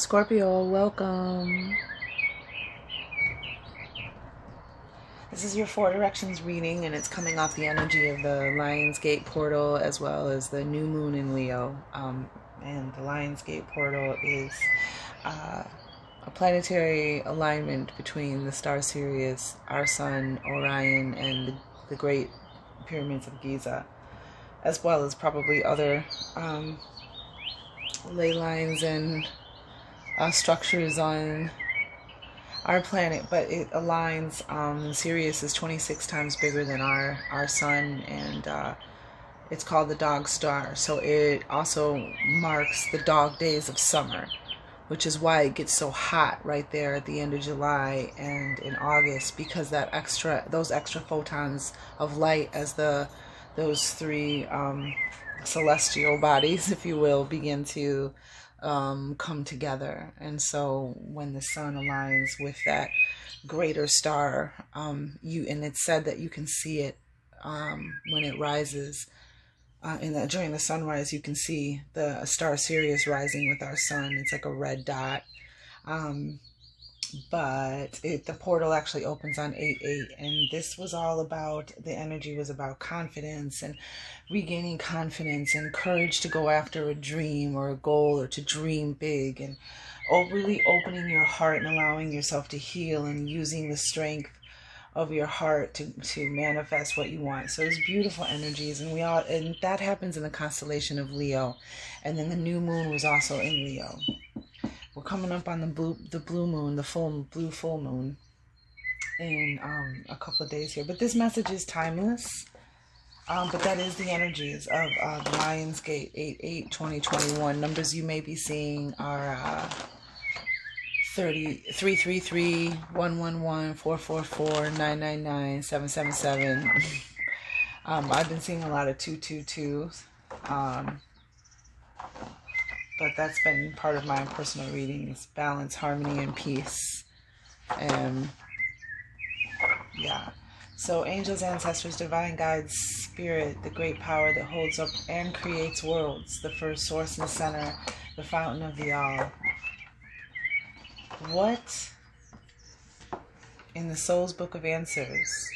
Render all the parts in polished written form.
Scorpio, welcome. This is your 4 directions reading, and it's coming off the energy of the Lionsgate portal as well as the new moon in Leo. And the Lionsgate portal is a planetary alignment between the star Sirius, our sun, Orion, and the Great Pyramids of Giza, as well as probably other ley lines and structures on our planet, but it aligns. Sirius is 26 times bigger than our sun, and it's called the dog star, so it also marks the dog days of summer, which is why it gets so hot right there at the end of July and in August, because those extra photons of light as those 3 celestial bodies, if you will, begin to come together. And so when the sun aligns with that greater star, and it's said that you can see it when it rises, during the sunrise you can see the star Sirius rising with our sun. It's like a red dot, but the portal actually opens on 8/8, and this was all about, the energy was about confidence and regaining confidence and courage to go after a dream or a goal, or to dream big, and really opening your heart and allowing yourself to heal and using the strength of your heart to manifest what you want. So it's beautiful energies, and that happens in the constellation of Leo. And then the new moon was also in Leo. We're coming up on the blue moon, the blue full moon, in a couple of days here. But this message is timeless. But that is the energies of the Lionsgate 8/8/2021. Numbers you may be seeing are 333, 111, 444, 999, 777. I've been seeing a lot of 222s. But that's been part of my personal readings: balance, harmony, and peace. And yeah. So angels, ancestors, divine guides, spirit, the great power that holds up and creates worlds, the first source and center, the fountain of the all. What, in the Soul's Book of Answers,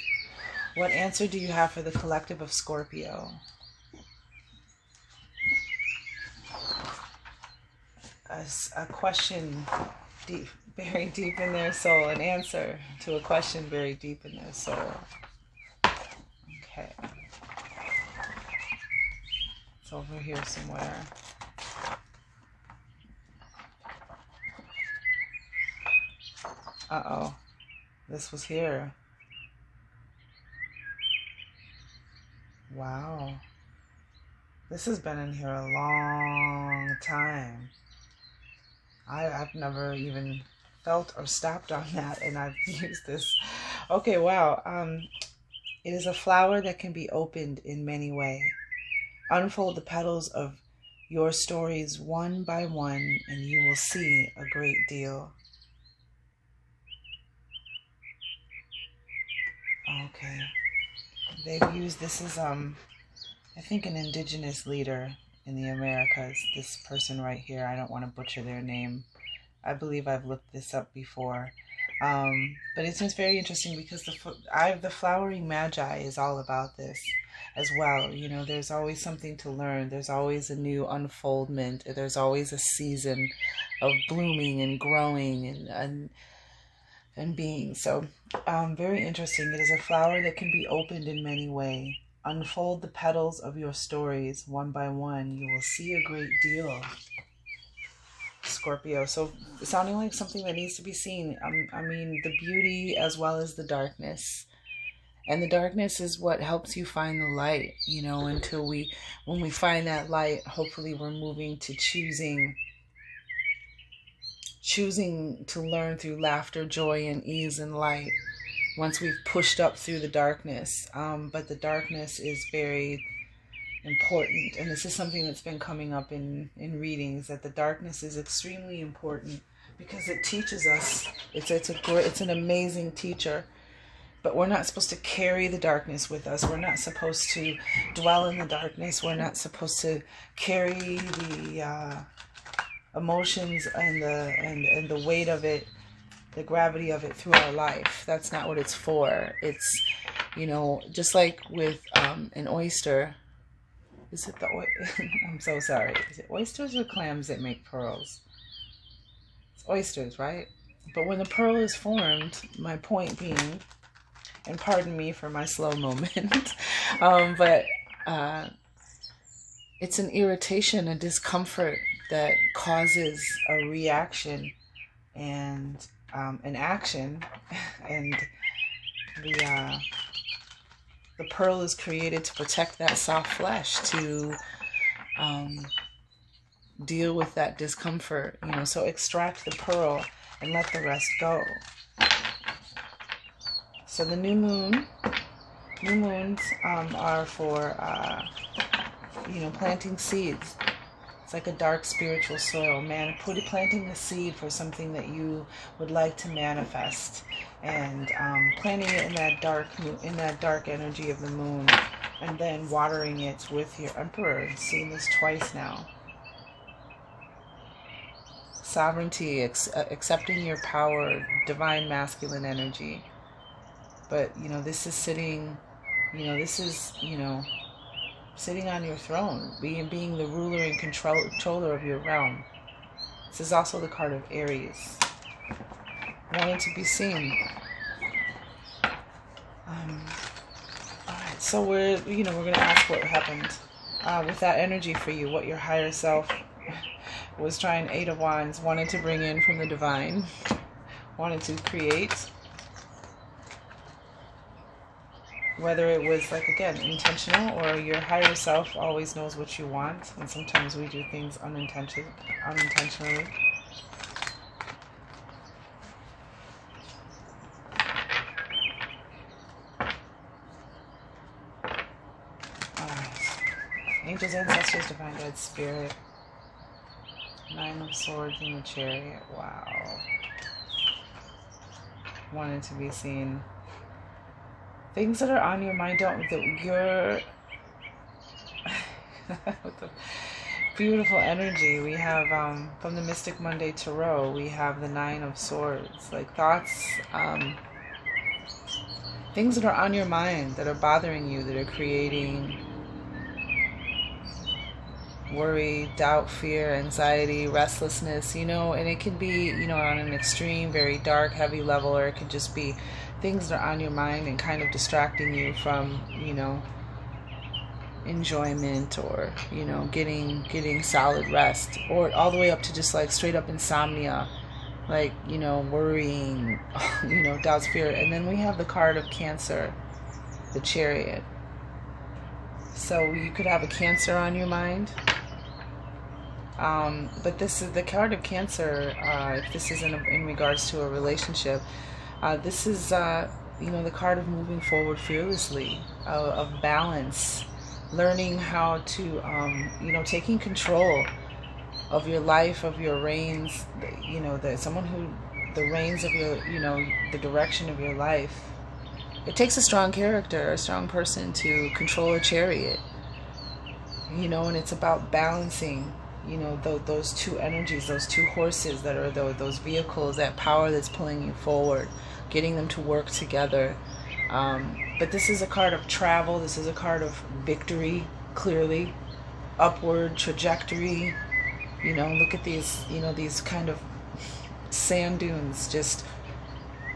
what answer do you have for the collective of Scorpio? A question buried deep in their soul, an answer to a question buried deep in their soul. Okay. It's over here somewhere. Uh-oh. This was here. Wow. This has been in here a long time. I've never even felt or stopped on that, and I've used this. Okay, wow. It is a flower that can be opened in many ways. Unfold the petals of your stories one by one, and you will see a great deal. Okay. They've used, this is, I think, an indigenous leader in the Americas, this person right here. I don't want to butcher their name. I believe I've looked this up before. But it's just very interesting because the flowering magi is all about this as well. You know, there's always something to learn. There's always a new unfoldment. There's always a season of blooming and growing and being. So very interesting. It is a flower that can be opened in many ways. Unfold the petals of your stories one by one. You will see a great deal, Scorpio. So sounding like something that needs to be seen. I mean, the beauty as well as the darkness. And the darkness is what helps you find the light, you know, when we find that light, hopefully we're moving to choosing to learn through laughter, joy, and ease and light once we've pushed up through the darkness. But the darkness is very important, and this is something that's been coming up in readings, that the darkness is extremely important because it teaches us. It's an amazing teacher, but we're not supposed to carry the darkness with us. We're not supposed to dwell in the darkness. We're not supposed to carry emotions and the weight of it, the gravity of it through our life. That's not what it's for. It's, you know, just like with an oyster. Is it the I'm so sorry. Is it oysters or clams that make pearls? It's oysters, right? But when the pearl is formed, my point being, and pardon me for my slow moment, but it's an irritation, a discomfort that causes a reaction and an action, and the pearl is created to protect that soft flesh, to deal with that discomfort, you know. So extract the pearl and let the rest go. So the new moons are for you know, planting seeds. It's like a dark spiritual soil, planting the seed for something that you would like to manifest, and planting it in that dark energy of the moon, and then watering it with your Emperor. I've seen this twice now. Sovereignty, accepting your power, divine masculine energy. But you know, this is sitting, you know, sitting on your throne, being the ruler and controller of your realm. This is also the card of Aries, wanting to be seen. All right, so we're going to ask what happened with that energy for you, what your higher self was trying. Eight of Wands, wanted to bring in from the divine, wanted to create. Whether it was, like, again, intentional, or your higher self always knows what you want, and sometimes we do things unintentionally. Alright. Angels, ancestors, divine guides, spirit. Nine of Swords in the Chariot. Wow. Wanted to be seen. Things that are on your mind, with the beautiful energy. We have, from the Mystic Monday Tarot, we have the Nine of Swords. Like, thoughts, things that are on your mind, that are bothering you, that are creating worry, doubt, fear, anxiety, restlessness, you know. And it can be, you know, on an extreme, very dark, heavy level, or it could just be things that are on your mind and kind of distracting you from, you know, enjoyment, or, you know, getting solid rest, or all the way up to just like straight up insomnia, like, you know, worrying, you know, doubts, fear. And then we have the card of Cancer, the Chariot. So you could have a Cancer on your mind. But this is the card of Cancer. If this is in regards to a relationship, this is, you know, the card of moving forward fearlessly, of balance, learning how to, you know, taking control of your life, of your reins, you know, the reins of your, you know, the direction of your life. It takes a strong character, a strong person to control a chariot, you know, and it's about balancing, you know, those two energies, those two horses that are those vehicles, that power that's pulling you forward, getting them to work together. But this is a card of travel. This is a card of victory, clearly, upward trajectory. You know, look at these, you know, these kind of sand dunes, just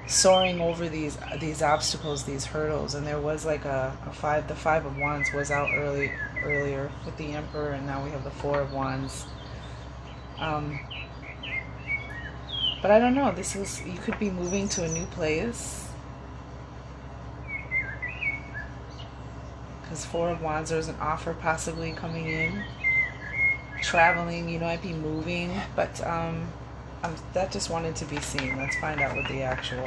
soaring over these obstacles, these hurdles. And there was like the Five of Wands was out earlier with the Emperor, and now we have the Four of Wands. But I don't know, you could be moving to a new place, because Four of Wands, there's an offer possibly coming in. Traveling, you know, I'd be moving, but that just wanted to be seen. Let's find out what the actual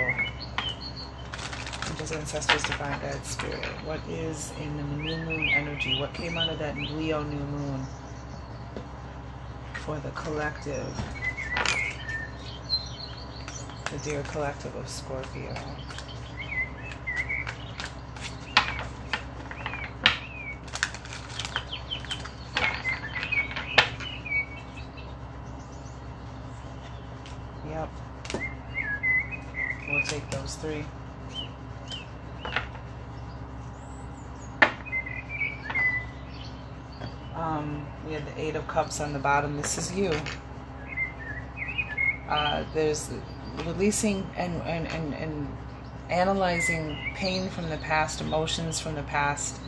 angels, ancestors, divine guides, spirit. What is in the new moon energy? What came out of that Leo new moon for the collective, the dear collective of Scorpio? Cups 3. We have the 8 of Cups on the bottom. This is you. There's releasing and analyzing pain from the past, emotions from the past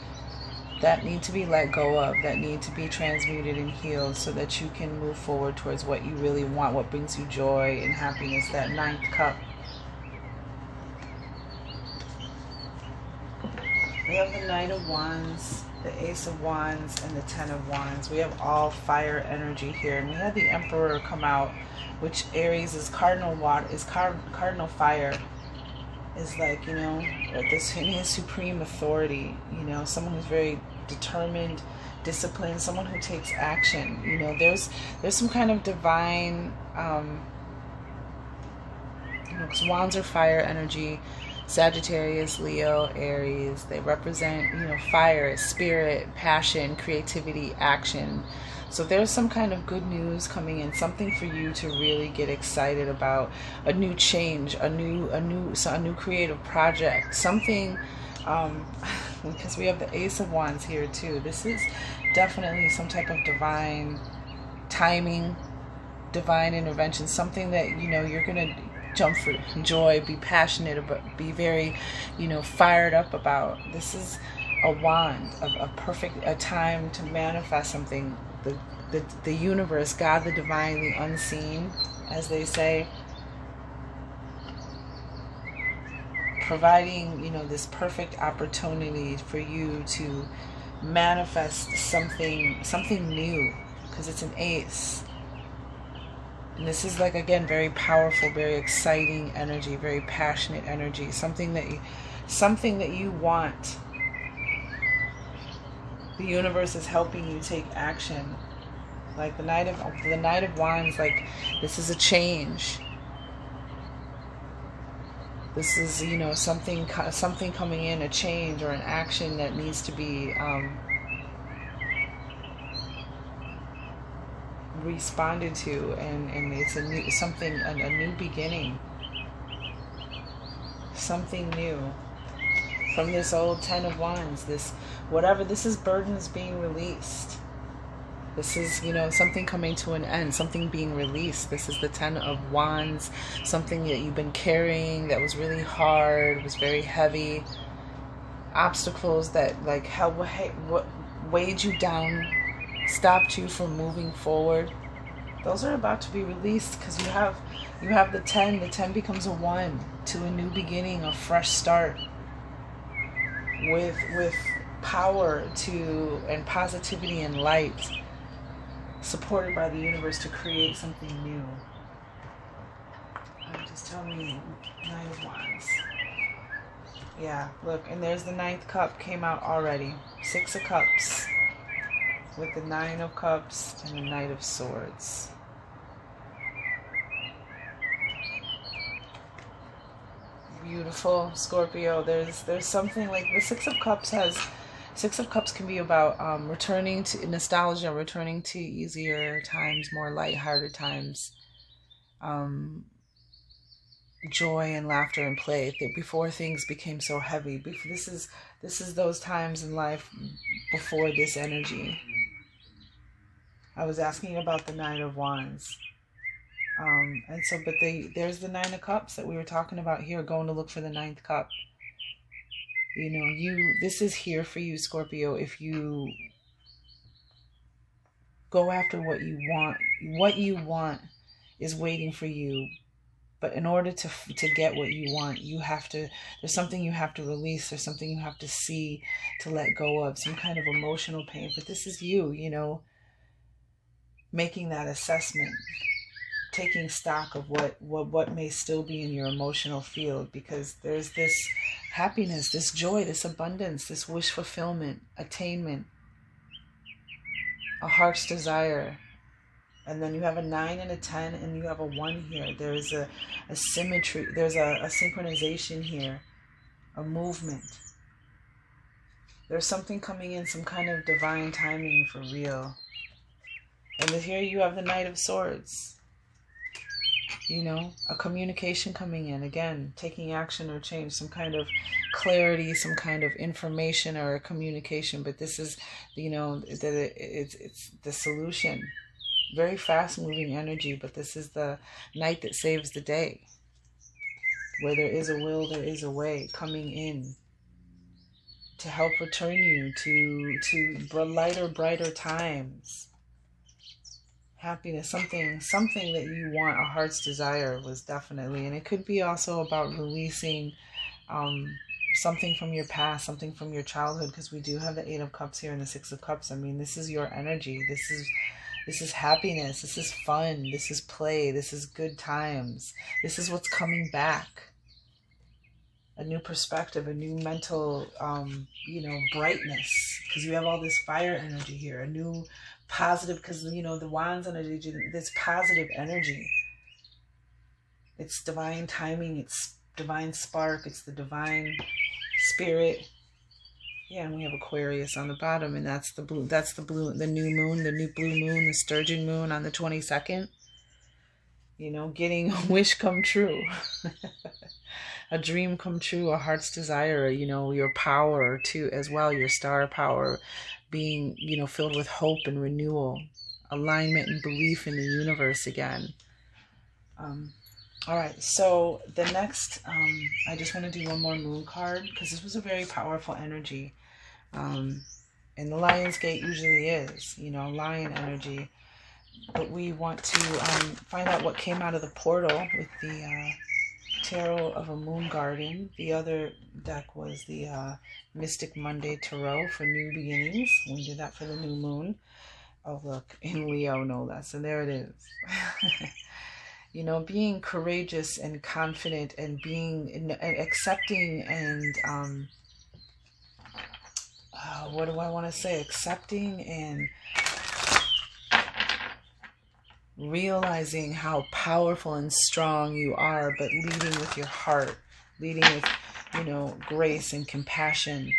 that need to be let go of, that need to be transmuted and healed so that you can move forward towards what you really want, what brings you joy and happiness, that 9th cup. We have the Knight of Wands, the Ace of Wands, and the 10 of Wands. We have all fire energy here. And we had the Emperor come out, which Aries is cardinal water, is cardinal fire. Is like, you know, this supreme authority, you know, someone who's very determined, disciplined, someone who takes action. You know, there's some kind of divine, you know, because wands are fire energy. Sagittarius, Leo, Aries, they represent, you know, fire, spirit, passion, creativity, action. So there's some kind of good news coming in, something for you to really get excited about, a new change, a new creative project, something, because we have the Ace of Wands here too. This is definitely some type of divine timing, divine intervention, something that, you know, you're going to jump for joy, be passionate about, be very, you know, fired up about. This is a wand, a time to manifest something. The universe, God, the divine, the unseen, as they say, providing, you know, this perfect opportunity for you to manifest something new, because it's an ace. And this is, like, again, very powerful, very exciting energy, very passionate energy, something that you want. The universe is helping you take action. Like the Knight of Wands, like, this is a change. This is, you know, something coming in, a change or an action that needs to be responded to, and it's a new beginning, something new from this old 10 of Wands. This is burdens being released. This is, you know, something coming to an end, something being released. This is the 10 of Wands, something that you've been carrying that was really hard, was very heavy, obstacles that, like, weighed you down, stopped you from moving forward. Those are about to be released, because you have the 10. The 10 becomes a 1 to a new beginning, a fresh start, with power and positivity and light, supported by the universe to create something new. Just tell me, Nine of Wands. Yeah, look, and there's the 9th cup came out already. 6 of Cups with the 9 of Cups and the Knight of Swords. Beautiful, Scorpio. There's something like the 6 of Cups has. 6 of Cups can be about returning to nostalgia, returning to easier times, more lighthearted times, joy and laughter and play. Before things became so heavy. This is those times in life before this energy. I was asking about the 9 of Wands. And so, but there's the 9 of Cups that we were talking about here, going to look for the 9th cup. You know, this is here for you, Scorpio, if you go after what you want. What you want is waiting for you. But in order to get what you want, there's something you have to release. There's something you have to see, to let go of, some kind of emotional pain. But this is you, you know, making that assessment, taking stock of what may still be in your emotional field, because there's this happiness, this joy, this abundance, this wish fulfillment, attainment, a heart's desire. And then you have a 9 and a 10, and you have a 1 here. There's a symmetry, there's a synchronization here, a movement. There's something coming in, some kind of divine timing for real. And here you have the Knight of Swords. You know, a communication coming in, again, taking action or change, some kind of clarity, some kind of information or a communication. But this is, you know, it's the solution. Very fast moving energy, but this is the night that saves the day. Where there is a will, there is a way coming in to help return you to lighter, brighter times. Happiness, something that you want, a heart's desire was definitely, and it could be also about releasing something from your past, something from your childhood, because we do have the 8 of Cups here and the 6 of Cups. I mean, this is your energy. This is happiness. This is fun. This is play. This is good times. This is what's coming back. A new perspective, a new mental, you know, brightness, because you have all this fire energy here, a new positive, because, you know, the Wands energy, this positive energy. It's divine timing, it's divine spark, it's the divine spirit. Yeah, and we have Aquarius on the bottom, and that's the blue, the new moon, the new blue moon, the sturgeon moon on the 22nd. You know, getting a wish come true. A dream come true, a heart's desire, you know, your power too, as well, your star power, being, you know, filled with hope and renewal, alignment and belief in the universe again. All right, so the next, I just want to do one more moon card, because this was a very powerful energy. And the Lion's Gate usually is, you know, lion energy. But we want to find out what came out of the portal with the Tarot of a Moon Garden. The other deck was the Mystic Monday Tarot for new beginnings. We did that for the new moon. Oh, look, in Leo, no less. And there it is. You know, being courageous and confident and being and accepting and what do I want to say? Accepting and realizing how powerful and strong you are, but leading with your heart, leading with, you know, grace and compassion,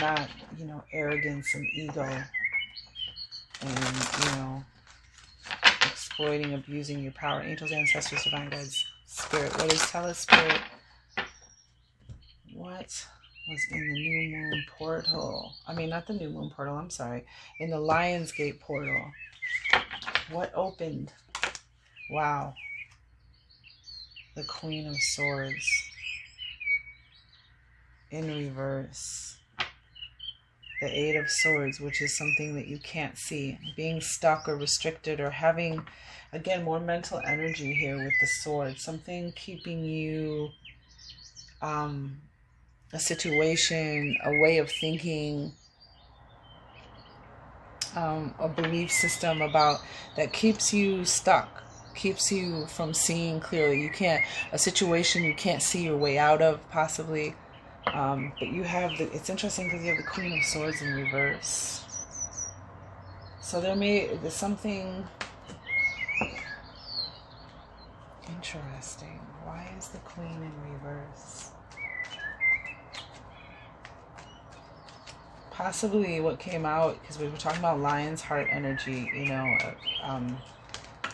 not, you know, arrogance and ego, and, you know, exploiting, abusing your power. Angels, ancestors, divine guides, spirit. What is, tell us, spirit, what was in the new moon portal? I mean, not the new moon portal, I'm sorry. In the Lion's Gate portal. What opened? Wow. The Queen of Swords. In reverse. The 8 of Swords, which is something that you can't see. Being stuck or restricted or having, again, more mental energy here with the sword. Something keeping you... a situation, a way of thinking, a belief system about that keeps you stuck, keeps you from seeing clearly. You can't, a situation you can't see your way out of, possibly. But you have the, it's interesting because you have the Queen of Swords in reverse. So there's something interesting. Why is the Queen in reverse? Possibly what came out, because we were talking about lion's heart energy, you know,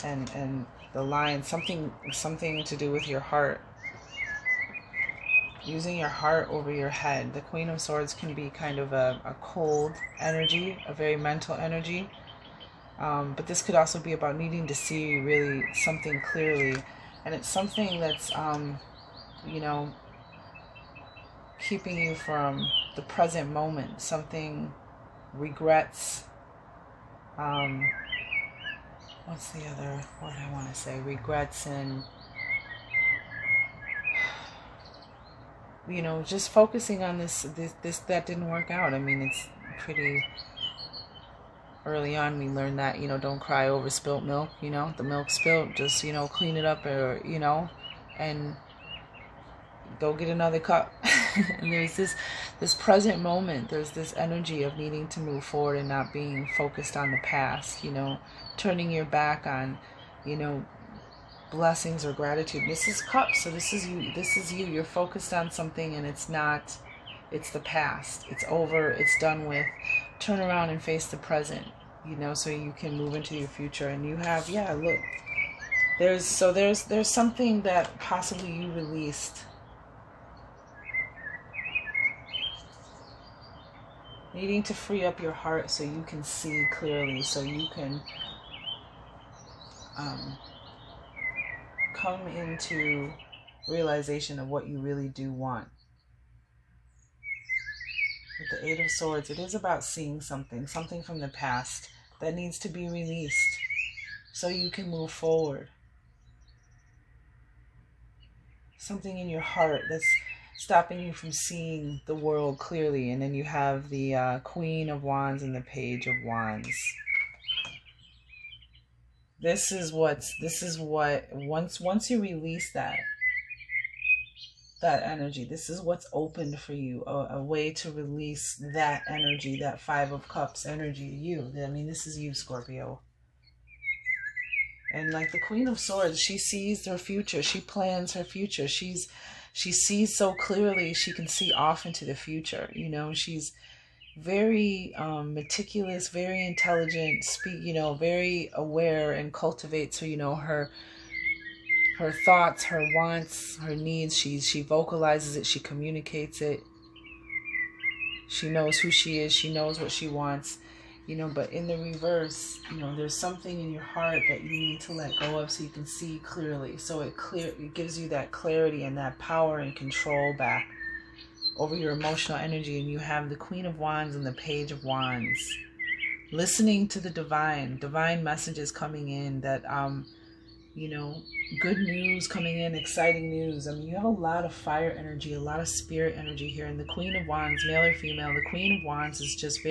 and the lion, something to do with your heart, using your heart over your head. The Queen of Swords can be kind of a cold energy, a very mental energy, but this could also be about needing to see really something clearly, and it's something that's you know, keeping you from the present moment, something, regrets, what's the other word I want to say, regrets, and, you know, just focusing on this that didn't work out. I mean, it's pretty early on we learned that, you know, don't cry over spilt milk, you know, the milk spilled, just, you know, clean it up, or, you know, and go get another cup. And there's this present moment, there's this energy of needing to move forward and not being focused on the past, you know, turning your back on, you know, blessings or gratitude. This is cups, so this is you, you're focused on something and it's the past, it's over, it's done with. Turn around and face the present, you know, so you can move into your future. And you have, yeah, look, there's something that possibly you released. Needing to free up your heart so you can see clearly, so you can come into realization of what you really do want. With the Eight of Swords, it is about seeing something from the past that needs to be released so you can move forward. Something in your heart that's stopping you from seeing the world clearly. And then you have the Queen of Wands and the Page of Wands. This is what once you release that energy, this is what's opened for you, a way to release that energy, that Five of Cups energy. You, I mean, this is you, Scorpio. And like the Queen of Swords, she sees her future, she plans her future, she sees so clearly, she can see off into the future. You know, she's very meticulous, very intelligent, very aware, and cultivates, you know, her thoughts, her wants, her needs. She vocalizes it, she communicates it. She knows who she is, she knows what she wants, you know. But in the reverse, you know, there's something in your heart that you need to let go of so you can see clearly. So it gives you that clarity and that power and control back over your emotional energy. And you have the Queen of Wands and the Page of Wands. Listening to the divine messages coming in that, you know, good news coming in, exciting news. I mean, you have a lot of fire energy, a lot of spirit energy here. And the Queen of Wands, male or female, the Queen of Wands is just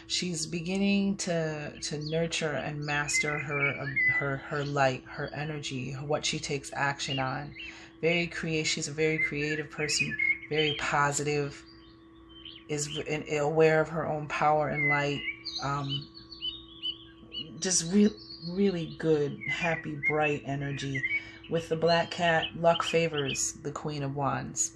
she's beginning to nurture and master her light, her energy, what she takes action on. She's a very creative person, very positive, is aware of her own power and light. Just really good, happy, bright energy. With the Black Cat, luck favors the Queen of Wands.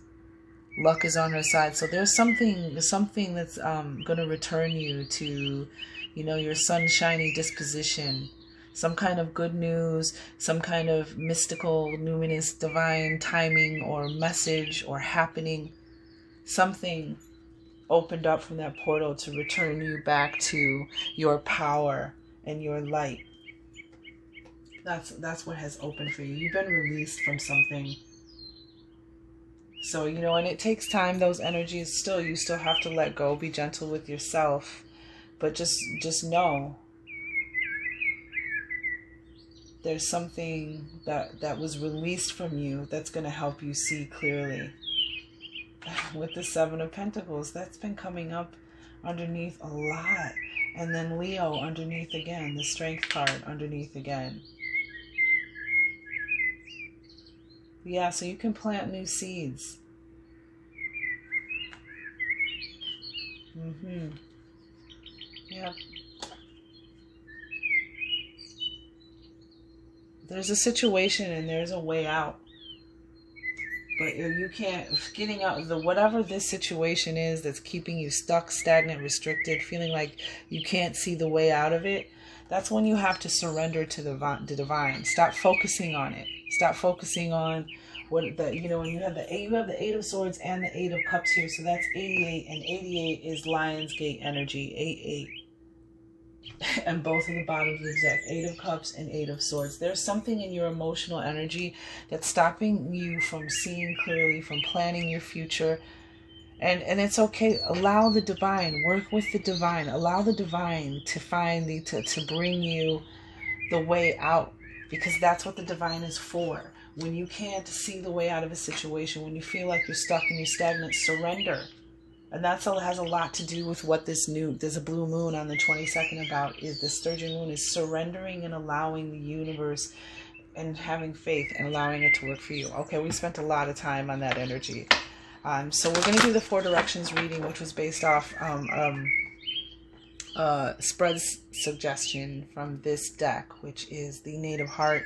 Luck is on her side. So there's something that's going to return you to, you know, your sunshiny disposition. Some kind of good news, some kind of mystical, luminous, divine timing or message or happening. Something opened up from that portal to return you back to your power and your light. That's what has opened for you. You've been released from something. So, you know, and it takes time. Those energies you still have to let go. Be gentle with yourself. But just know there's something that was released from you that's going to help you see clearly. With the Seven of Pentacles, that's been coming up underneath a lot. And then Leo underneath again. The Strength card underneath again. Yeah, so you can plant new seeds. Yeah. There's a situation and there's a way out. But you can't, getting out of whatever this situation is that's keeping you stuck, stagnant, restricted, feeling like you can't see the way out of it, that's when you have to surrender to the divine. Stop focusing on it. Stop focusing on you know, when you have the Eight of Swords and the Eight of Cups here. So that's 88, and 88 is Lionsgate energy, 88. And both of the bottoms of the deck, Eight of Cups and Eight of Swords. There's something in your emotional energy that's stopping you from seeing clearly, from planning your future. And it's okay. Allow the divine, work with the divine. Allow the divine to find to bring you the way out, because that's what the divine is for. When you can't see the way out of a situation, when you feel like you're stuck and you're stagnant, surrender. And that has a lot to do with what there's a blue moon on the 22nd about, is the sturgeon moon is surrendering and allowing the universe and having faith and allowing it to work for you. Okay, we spent a lot of time on that energy. So we're going to do the 4 directions reading, which was based off spreads suggestion from this deck, which is the Native Heart,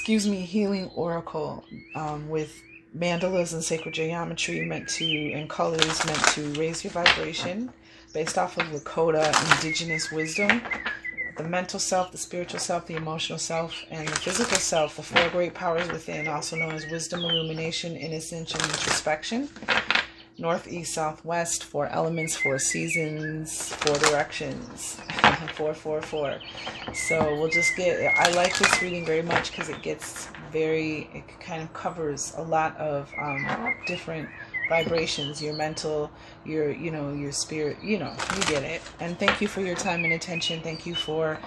Healing Oracle, with mandalas and sacred geometry and colors meant to raise your vibration, based off of Lakota indigenous wisdom. The mental self, the spiritual self, the emotional self, and the physical self, the four great powers within, also known as wisdom, illumination, innocence, and introspection. North, east, south, west, 4 elements, 4 seasons, 4 directions, 4. So we'll just I like this reading very much because it kind of covers a lot of different vibrations, your mental, your spirit, you get it. And thank you for your time and attention. Thank you for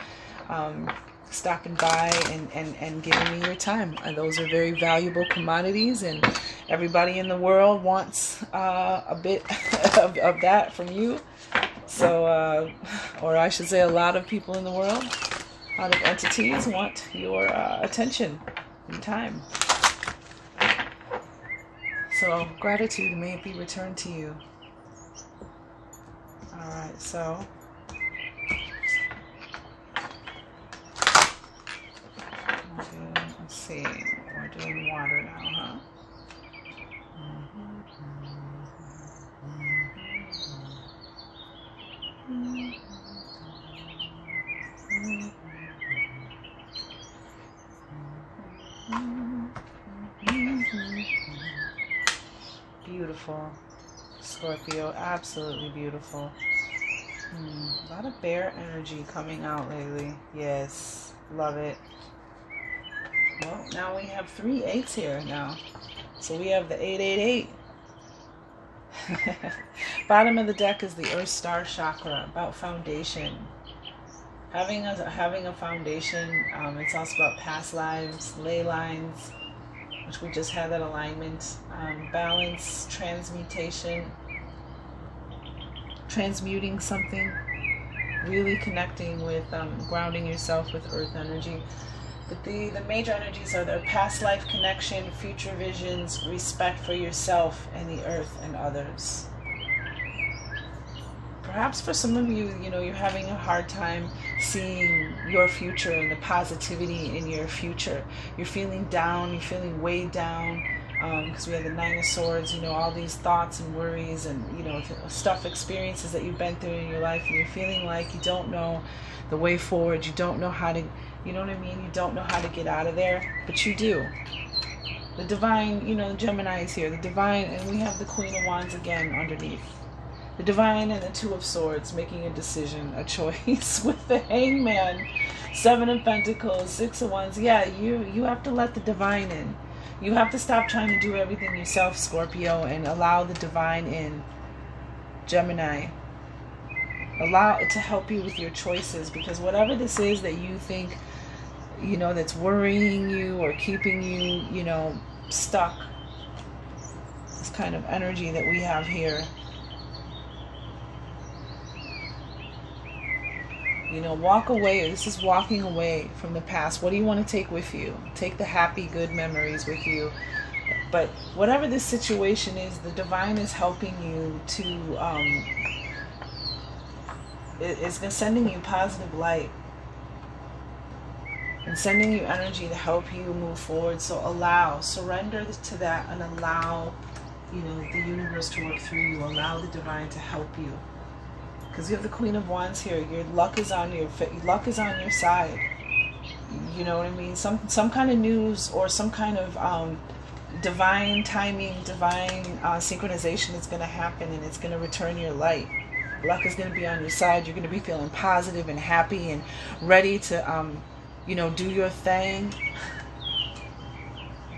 stopping by and giving me your time. Those are very valuable commodities, and everybody in the world wants a bit of that from you. So, or I should say a lot of people in the world, a lot of entities want your attention and time. So, gratitude, may it be returned to you. Alright, so let's see, we're doing water now, huh? Beautiful, Scorpio, absolutely beautiful. A lot of bear energy coming out lately. Yes, love it. Well, now we have 3 8s here now. So we have the 888. Bottom of the deck is the Earth Star Chakra, about foundation. Having a foundation, it's also about past lives, ley lines, which we just had that alignment, balance, transmutation, transmuting something, really connecting with, grounding yourself with earth energy. But the major energies are the past life connection, future visions, respect for yourself and the earth and others. Perhaps for some of you, you're having a hard time seeing your future and the positivity in your future. You're feeling down, you're feeling weighed down, because we have the 9 of Swords, all these thoughts and worries and, experiences that you've been through in your life, and you're feeling like you don't know the way forward, you don't know how to, you don't know how to get out of there, but you do. The divine, Gemini is here, the divine, and we have the Queen of Wands again underneath. The divine and the 2 of Swords making a decision, a choice with the Hangman, 7 of Pentacles, 6 of Wands. Yeah, you have to let the divine in. You have to stop trying to do everything yourself, Scorpio, and allow the divine in, Gemini. Allow it to help you with your choices, because whatever this is that you think, that's worrying you or keeping you, stuck, this kind of energy that we have here, walk away. This is walking away from the past. What do you want to take with you? Take the happy, good memories with you. But whatever this situation is, the divine is helping you to, it's sending you positive light and sending you energy to help you move forward. So surrender to that and allow, the universe to work through you. Allow the divine to help you. Because you have the Queen of Wands here. Your luck is on your side. You know what I mean? Some kind of news or some kind of divine timing, divine synchronization is going to happen, and it's going to return your light. Luck is going to be on your side. You're going to be feeling positive and happy and ready to, do your thing.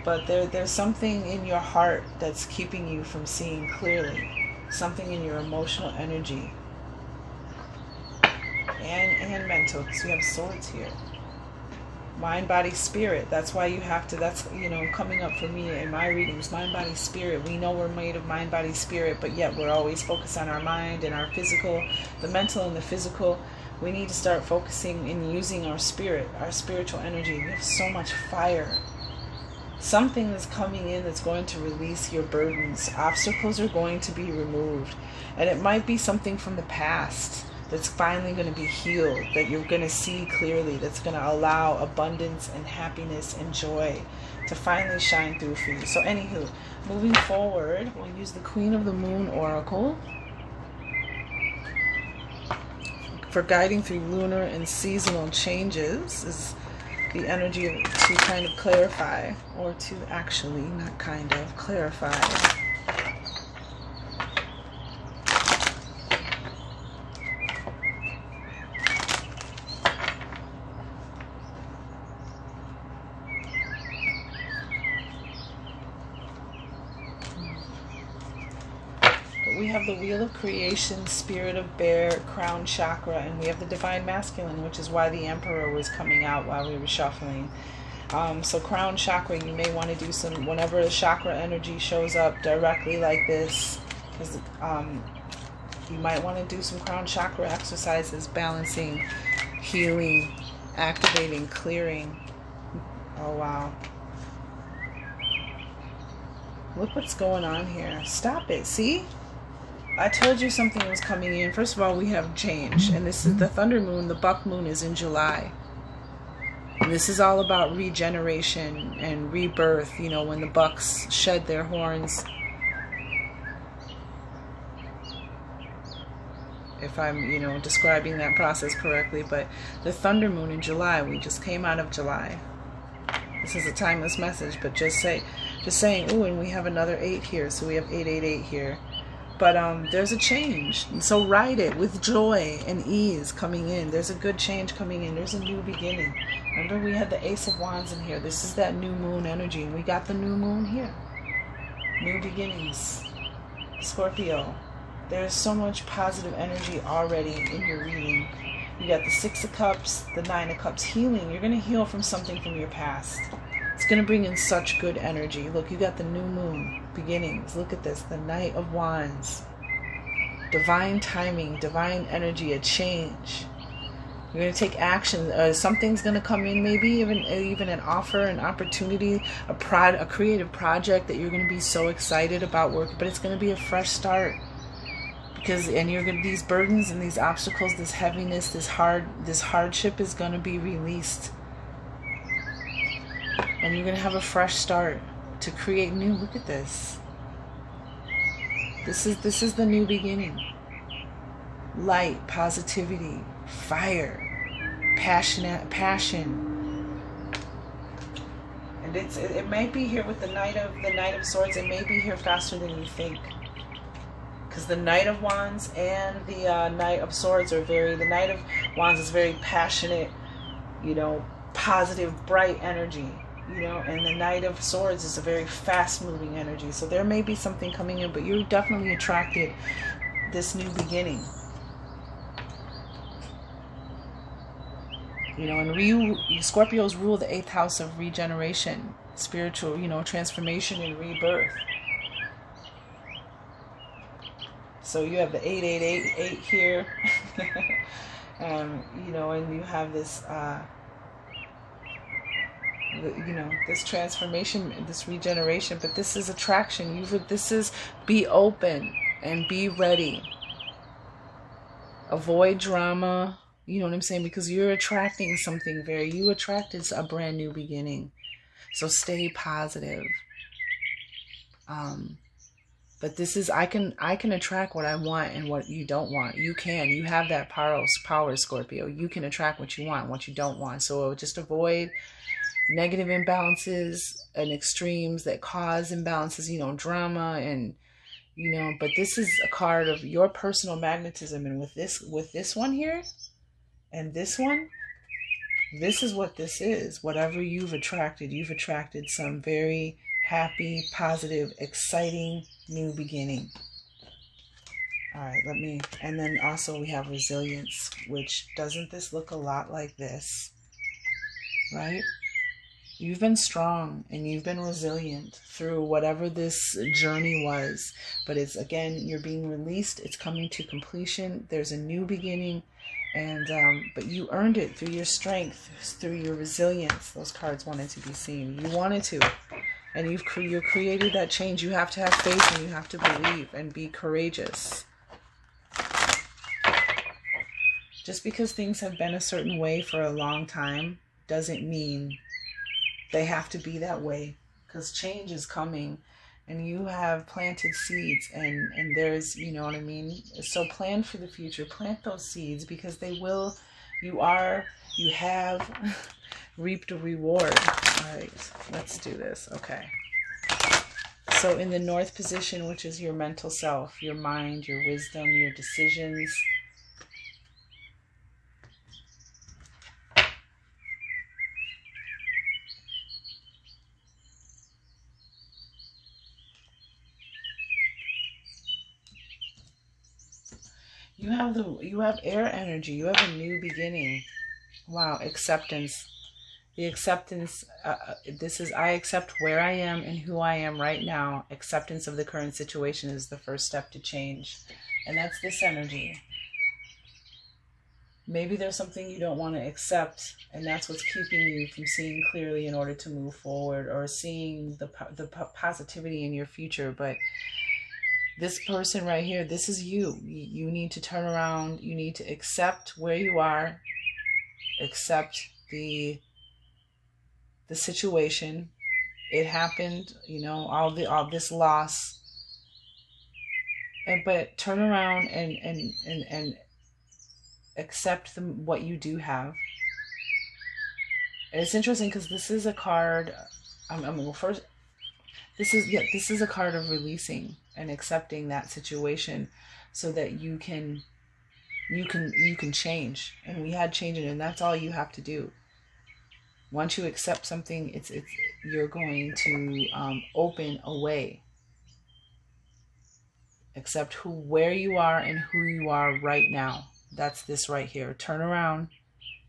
But there's something in your heart that's keeping you from seeing clearly. Something in your emotional energy. And mental, because we have Swords here. Mind, body, spirit. That's why you have to, that's, coming up for me in my readings. Mind, body, spirit. We know we're made of mind, body, spirit, but yet we're always focused on our mind and our physical, the mental and the physical. We need to start focusing and using our spirit, our spiritual energy. We have so much fire. Something is coming in that's going to release your burdens. Obstacles are going to be removed. And it might be something from the past that's finally going to be healed, that you're going to see clearly, that's going to allow abundance and happiness and joy to finally shine through for you. So anywho, moving forward, we'll use the Queen of the Moon Oracle. for guiding through lunar and seasonal changes is the energy to kind of clarify, or to actually, not kind of, clarify. We have the Wheel of Creation, Spirit of Bear, Crown Chakra, and we have the Divine Masculine, which is why the Emperor was coming out while we were shuffling. So Crown Chakra, you may want to do some, whenever the chakra energy shows up directly like this, because you might want to do some Crown Chakra exercises, balancing, healing, activating, clearing. Oh, wow. Look what's going on here. Stop it. See? I told you something was coming in. First of all, we have change, and this is the thunder moon. The buck moon is in July, and this is all about regeneration and rebirth. You know, when the bucks shed their horns, if I'm, you know, describing that process correctly. But the thunder moon in July, we just came out of July. This is a timeless message, but just saying, ooh, and we have another 8 here, so we have 888 here. But there's a change, and so ride it with joy and ease coming in. There's a good change coming in. There's a new beginning. Remember, we had the Ace of Wands in here. This is that new moon energy, and we got the new moon here. New beginnings. Scorpio. There's so much positive energy already in your reading. You got the 6 of Cups, the 9 of Cups, healing. You're going to heal from something from your past. It's going to bring in such good energy. Look, you got the new moon, beginnings. Look at this, the Knight of Wands. Divine timing, divine energy, a change. You're going to take action. Something's going to come in, maybe even an offer, an opportunity, a creative project that you're going to be so excited about work, but it's going to be a fresh start. And you're going to, these burdens and these obstacles, this heaviness, this hardship is going to be released. And you're going to have a fresh start to create new. Look at this. This is the new beginning. Light, positivity, fire, passion. And it might be here with the Knight of Swords. It may be here faster than you think. Because the Knight of Wands and the Knight of Swords are the Knight of Wands is very passionate, you know, positive, bright energy. You know, and the Knight of Swords is a very fast-moving energy. So there may be something coming in, but you're definitely attracted this new beginning. You know, and Scorpios rule the 8th house of regeneration, spiritual, you know, transformation and rebirth. So you have the 888 here, you know, and you have this. You know, this transformation, this regeneration, but this is attraction. This is be open and be ready. Avoid drama, you know what I'm saying? Because you're attracting something you attracted a brand new beginning. So stay positive. But this is, I can attract what I want and what you don't want. You have that power, Scorpio. You can attract what you want, what you don't want. So just avoid negative imbalances and extremes that cause imbalances, you know, drama and, you know, but this is a card of your personal magnetism. And with this one here and this one, this is what this is. Whatever you've attracted some very happy, positive, exciting new beginning. All right, and then also we have resilience, which doesn't this look a lot like this, right? You've been strong and you've been resilient through whatever this journey was. But it's, again, you're being released. It's coming to completion. There's a new beginning. And but you earned it through your strength, through your resilience. Those cards wanted to be seen. You wanted to. And you've created that change. You have to have faith and you have to believe and be courageous. Just because things have been a certain way for a long time doesn't mean they have to be that way, because change is coming and you have planted seeds, and there's, you know what I mean? So plan for the future, plant those seeds, because they will, you have reaped a reward. All right, let's do this. Okay. So in the North position, which is your mental self, your mind, your wisdom, your decisions, you have air energy. You have a new beginning. Wow, acceptance. The acceptance, this is, I accept where I am and who I am right now. Acceptance of the current situation is the first step to change. And that's this energy. Maybe there's something you don't want to accept, and that's what's keeping you from seeing clearly in order to move forward, or seeing the positivity in your future. But this person right here, this is you. You need to turn around. You need to accept where you are. Accept the situation. It happened, you know, all this loss. But turn around and accept what you do have. And it's interesting because this is a card. Well, first, this is a card of releasing and accepting that situation, so that you can change. And we had changing, and that's all you have to do. Once you accept something, it's you're going to open a way. Accept where you are and who you are right now. That's this right here. Turn around.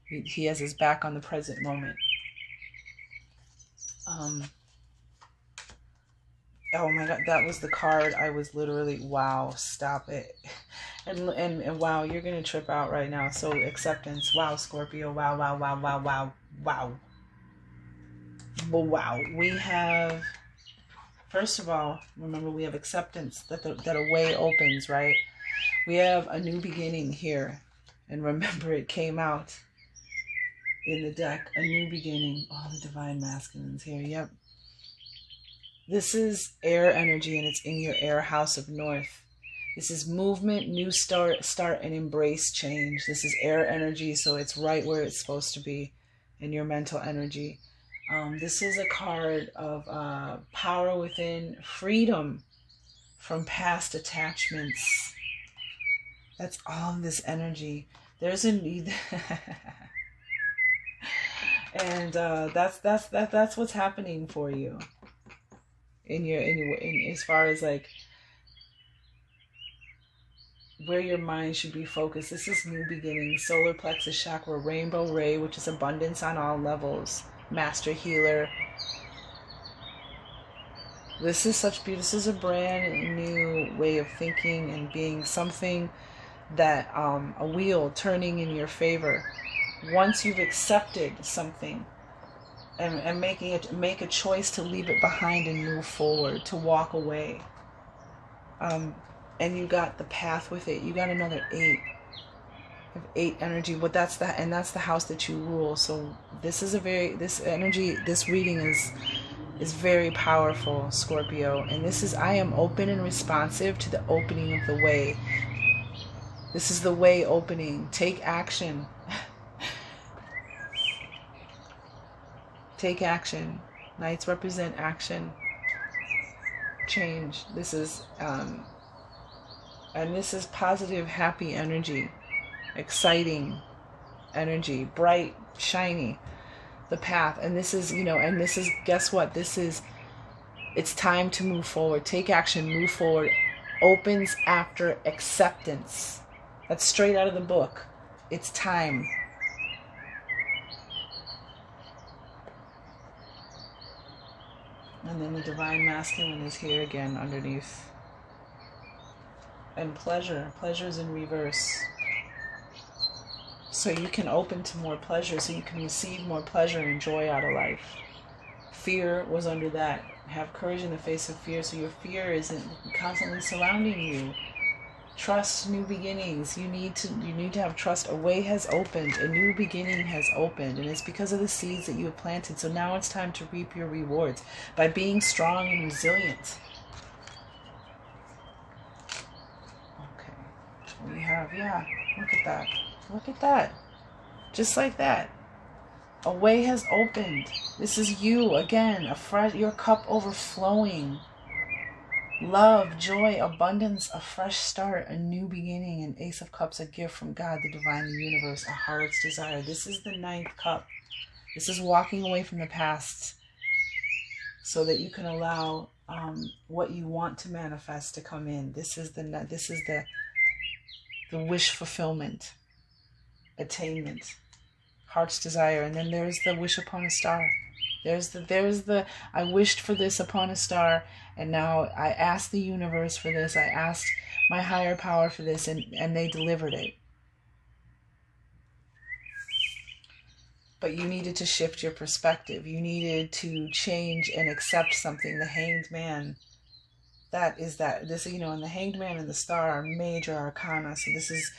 He has his back on the present moment. Oh my God, that was the card. I was literally, wow, stop it. And wow, you're going to trip out right now. So acceptance. Wow, Scorpio. Wow, wow, wow, wow, wow, wow. Well, wow. We have, first of all, remember we have acceptance, that a way opens, right? We have a new beginning here. And remember, it came out in the deck, a new beginning. Oh, the divine masculines here. Yep. This is air energy, and it's in your air house of North. This is movement, new start, and embrace change. This is air energy, so it's right where it's supposed to be in your mental energy. This is a card of power within, freedom from past attachments. That's all of this energy. There's a need. And that's what's happening for you in as far as like where your mind should be focused. This is new beginning, solar plexus chakra, rainbow ray, which is abundance on all levels, master healer. This is this is a brand new way of thinking and being, something that a wheel turning in your favor. Once you've accepted something and make a choice to leave it behind and move forward, to walk away. And you got the path with it. You got another 8. You have 8 energy, but that's the house that you rule. So this is this energy, this reading is very powerful, Scorpio. And this is, I am open and responsive to the opening of the way. This is the way opening. Take action. Take action. Knights represent action. Change. This is and this is positive, happy energy, exciting energy, bright, shiny, the path. And this is, and this is, guess what? It's time to move forward. Take action, move forward. Opens after acceptance. That's straight out of the book. It's time. And then the divine masculine is here again underneath. And pleasure is in reverse. So you can open to more pleasure, so you can receive more pleasure and joy out of life. Fear was under that. Have courage in the face of fear, so your fear isn't constantly surrounding you. Trust new beginnings. You need to have trust. A way has opened. A new beginning has opened. And it's because of the seeds that you have planted. So now it's time to reap your rewards by being strong and resilient. Yeah, look at that. Look at that. Just like that. A way has opened. This is you again, your cup overflowing. Love, joy, abundance, a fresh start, a new beginning, an Ace of Cups, a gift from God, the divine, the universe, a heart's desire. This is the 9th cup. This is walking away from the past so that you can allow what you want to manifest to come in. This is the wish fulfillment, attainment, heart's desire. And then there's the wish upon a star. There's the I wished for this upon a star, and now I asked the universe for this. I asked my higher power for this, and they delivered it. But you needed to shift your perspective. You needed to change and accept something. The Hanged Man, this, and the Hanged Man and the Star are major arcana. So this is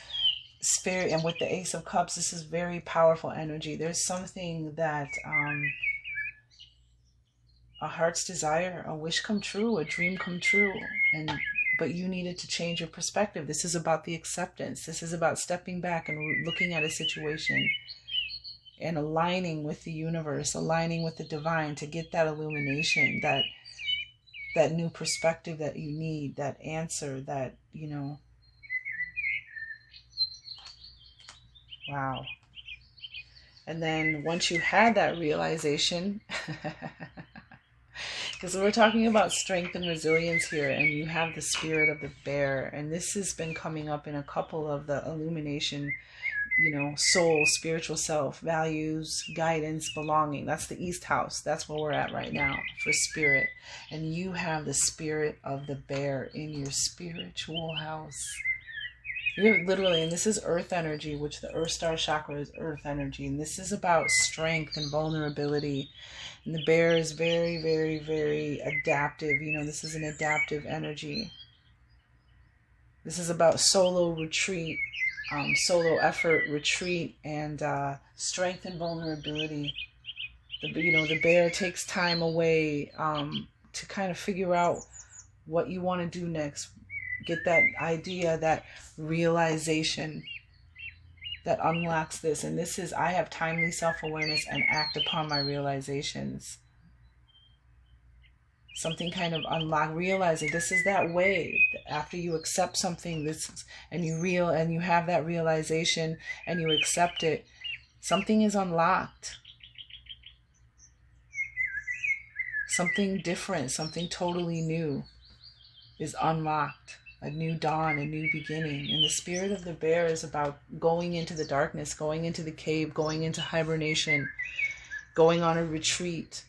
spirit, and with the Ace of Cups, this is very powerful energy. There's something that a heart's desire, a wish come true, a dream come true, but you needed to change your perspective. This is about the acceptance. This is about stepping back and looking at a situation and aligning with the universe, aligning with the divine to get that illumination, that new perspective that you need, that answer, that, wow. And then once you had that realization, because we're talking about strength and resilience here, and you have the spirit of the bear, and this has been coming up in a couple of the illumination, soul, spiritual self, values, guidance, belonging. That's the East House. That's where we're at right now for spirit. And you have the spirit of the bear in your spiritual house. You're literally, and this is earth energy, which the Earth Star Chakra is earth energy. And this is about strength and vulnerability. And the bear is very, very, very adaptive. This is an adaptive energy. This is about solo retreat, solo effort, retreat, and strength and vulnerability. The bear takes time away to kind of figure out what you want to do next. Get that idea, that realization that unlocks this. And this is, I have timely self-awareness and act upon my realizations. Something kind of realizing this is that way. After you accept something, and you have that realization and you accept it, something is unlocked. Something different, something totally new is unlocked. A new dawn, a new beginning. And the spirit of the bear is about going into the darkness, going into the cave, going into hibernation, going on a retreat.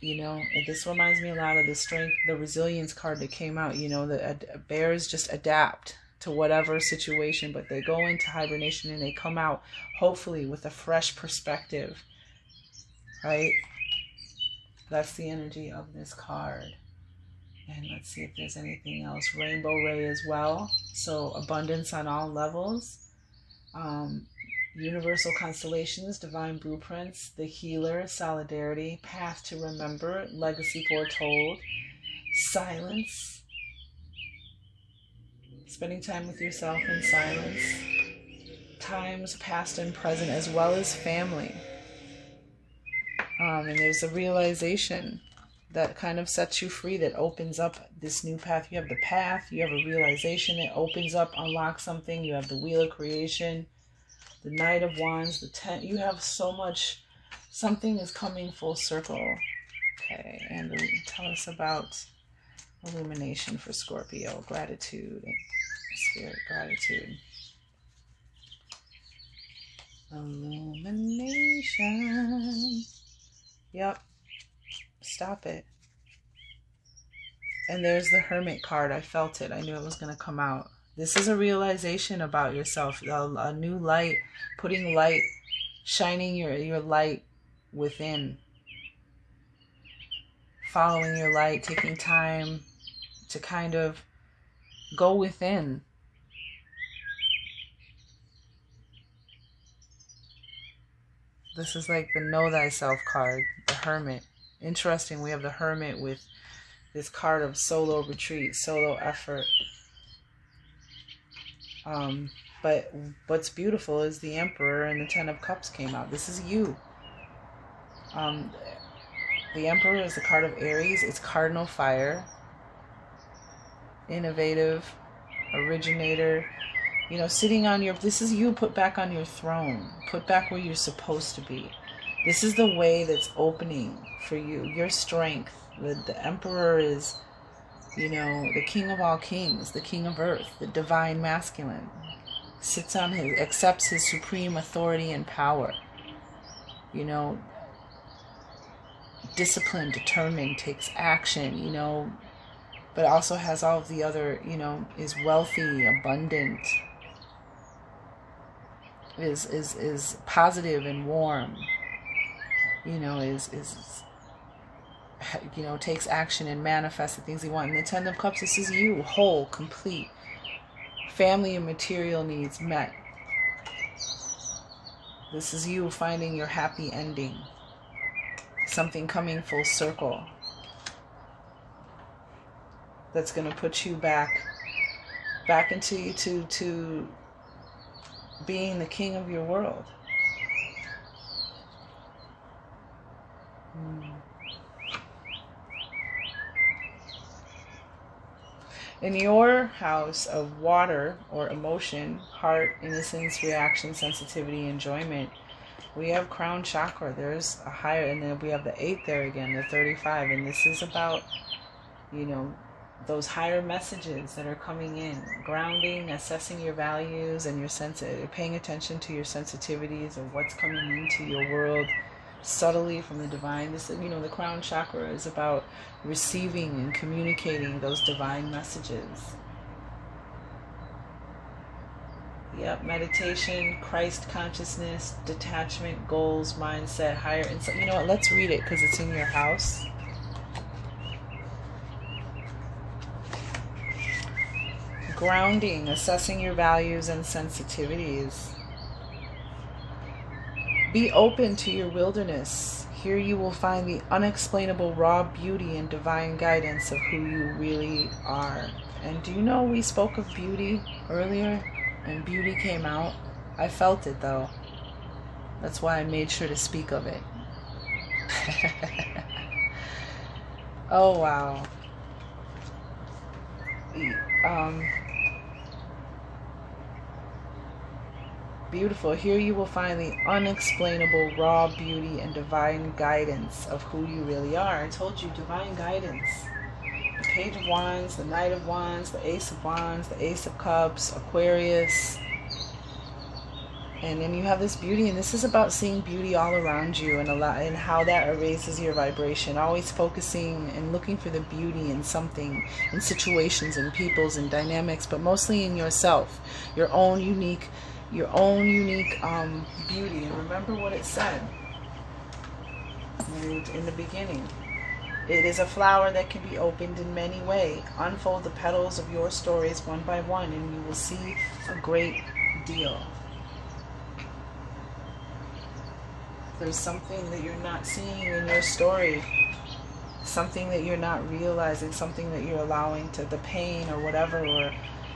This reminds me a lot of the strength, the resilience card that came out. The bears just adapt to whatever situation, but they go into hibernation and they come out hopefully with a fresh perspective, right? That's the energy of this card. And let's see if there's anything else. Rainbow Ray as well. So abundance on all levels. Universal constellations, divine blueprints, the healer, solidarity, path to remember, legacy foretold, silence, spending time with yourself in silence, times past and present, as well as family. And there's a realization that kind of sets you free, that opens up this new path. You have the path, you have a realization, it opens up, unlocks something. You have the wheel of creation, the Knight of Wands, the 10. You have so much, something is coming full circle. Okay, and tell us about illumination for Scorpio, gratitude, spirit, gratitude. Illumination. Yep. Stop it. And there's the Hermit card. I felt it. I knew it was going to come out. This is a realization about yourself. A new light. Putting light. Shining your light within. Following your light. Taking time to kind of go within. This is like the Know Thyself card. The Hermit. Interesting, we have the Hermit with this card of solo retreat, solo effort. But what's beautiful is the Emperor and the Ten of Cups came out. This is you. The Emperor is the card of Aries. It's cardinal fire. Innovative, originator. You know, sitting on your... This is you put back on your throne. Put back where you're supposed to be. This is the way that's opening for you. Your strength. The Emperor is, you know, the king of all kings. The king of earth. The divine masculine. Sits on his... Accepts his supreme authority and power. You know... Disciplined, determined, takes action, you know, but also has all of the other, you know, is wealthy, abundant, is positive and warm, you know, is you know, takes action and manifests the things he wants. And the Ten of Cups, this is you, whole, complete, family and material needs met. This is you finding your happy ending. Something coming full circle that's going to put you back into to being the king of your world. In your house of water or emotion, heart, innocence, reaction, sensitivity, enjoyment, we have crown chakra. There's a higher, and then we have the 8 there again, the 35. And this is about, you know, those higher messages that are coming in. Grounding, assessing your values and your paying attention to your sensitivities of what's coming into your world subtly from the divine. This, you know, the crown chakra is about receiving and communicating those divine messages. Yep, meditation, Christ consciousness, detachment, goals, mindset, higher insight. You know what? Let's read it because it's in your house. Grounding, assessing your values and sensitivities. Be open to your wilderness. Here you will find the unexplainable raw beauty and divine guidance of who you really are. And do you know we spoke of beauty earlier? And beauty came out. I felt it though. That's why I made sure to speak of it. Oh wow. Beautiful. Here you will find the unexplainable raw beauty and divine guidance of who you really are. I told you, divine guidance. The Page of Wands, the Knight of Wands, the Ace of Wands, the Ace of Cups, Aquarius. And then you have this beauty, and this is about seeing beauty all around you and how that raises your vibration. Always focusing and looking for the beauty in something, in situations, in peoples, and dynamics, but mostly in yourself, your own unique beauty. And remember what it said in the beginning. It is a flower that can be opened in many ways. Unfold the petals of your stories one by one, and you will see a great deal. There's something that you're not seeing in your story, something that you're not realizing, something that you're allowing to, the pain or whatever, or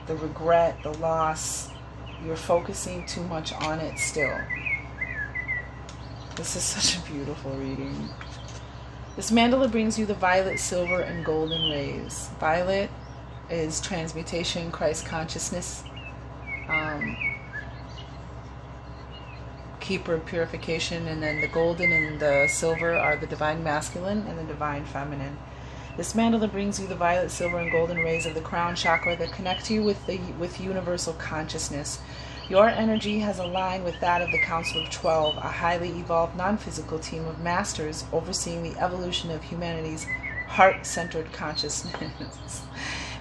the regret, the loss, you're focusing too much on it still. This is such a beautiful reading. This mandala brings you the violet, silver, and golden rays. Violet is transmutation, Christ consciousness, keeper of purification, and then the golden and the silver are the divine masculine and the divine feminine. This mandala brings you the violet, silver, and golden rays of the crown chakra that connect you with universal consciousness. Your energy has aligned with that of the Council of 12, a highly evolved non-physical team of masters overseeing the evolution of humanity's heart-centered consciousness.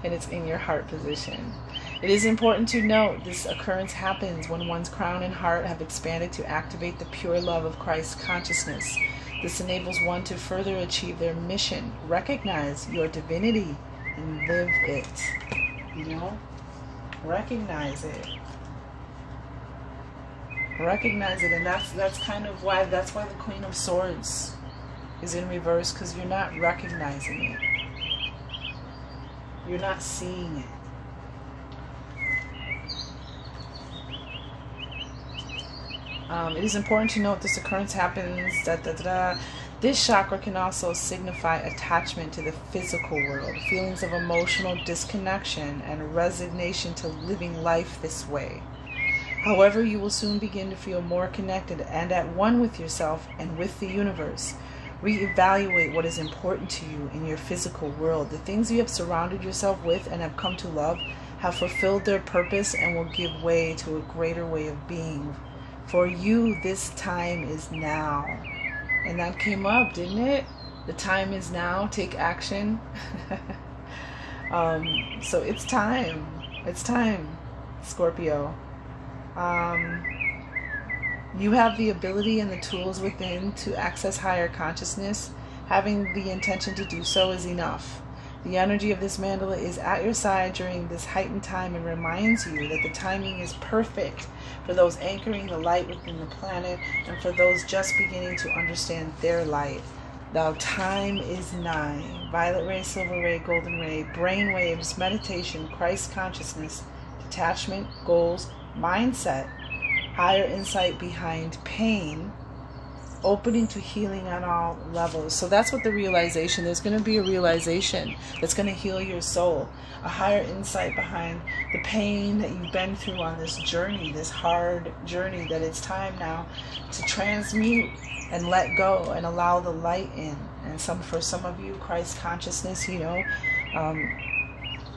And it's in your heart position. It is important to note this occurrence happens when one's crown and heart have expanded to activate the pure love of Christ consciousness. This enables one to further achieve their mission. Recognize your divinity and live it. You know? Recognize it. Recognize it. And that's kind of why, that's why the Queen of Swords is in reverse, because you're not recognizing it. You're not seeing it. It is important to note this occurrence happens, da, da, da, da. This chakra can also signify attachment to the physical world, feelings of emotional disconnection and resignation to living life this way. However, you will soon begin to feel more connected and at one with yourself and with the universe. Reevaluate what is important to you in your physical world. The things you have surrounded yourself with and have come to love have fulfilled their purpose and will give way to a greater way of being. For you, this time is now. And that came up, didn't it? The time is now. Take action. So it's time. It's time, Scorpio. You have the ability and the tools within to access higher consciousness. Having the intention to do so is enough. The energy of this mandala is at your side during this heightened time and reminds you that the timing is perfect for those anchoring the light within the planet and for those just beginning to understand their light. The time is nigh. Violet ray, silver ray, golden ray, brain waves, meditation, Christ consciousness, detachment, goals, mindset, higher insight behind pain, opening to healing on all levels. So that's what the realization, there's going to be a realization that's going to heal your soul, a higher insight behind the pain that you've been through on this journey, this hard journey, that it's time now to transmute and let go and allow the light in. And for some of you, Christ consciousness,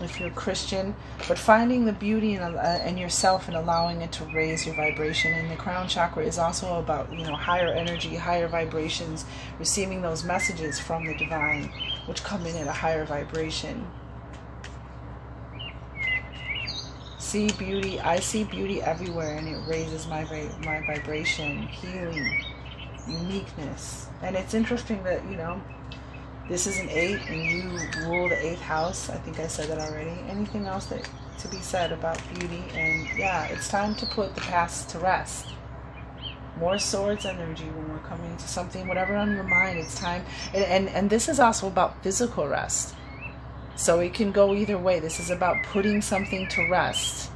if you're a Christian, but finding the beauty in yourself and allowing it to raise your vibration. And the crown chakra is also about, higher energy, higher vibrations, receiving those messages from the divine, which come in at a higher vibration. See beauty. I see beauty everywhere, and it raises my vibration, healing, uniqueness. And it's interesting that, this is an 8 and you rule the 8th house. I think I said that already. Anything else that to be said about beauty? And yeah, it's time to put the past to rest. More swords energy when we're coming to something, whatever on your mind, it's time. And this is also about physical rest. So it can go either way. This is about putting something to rest.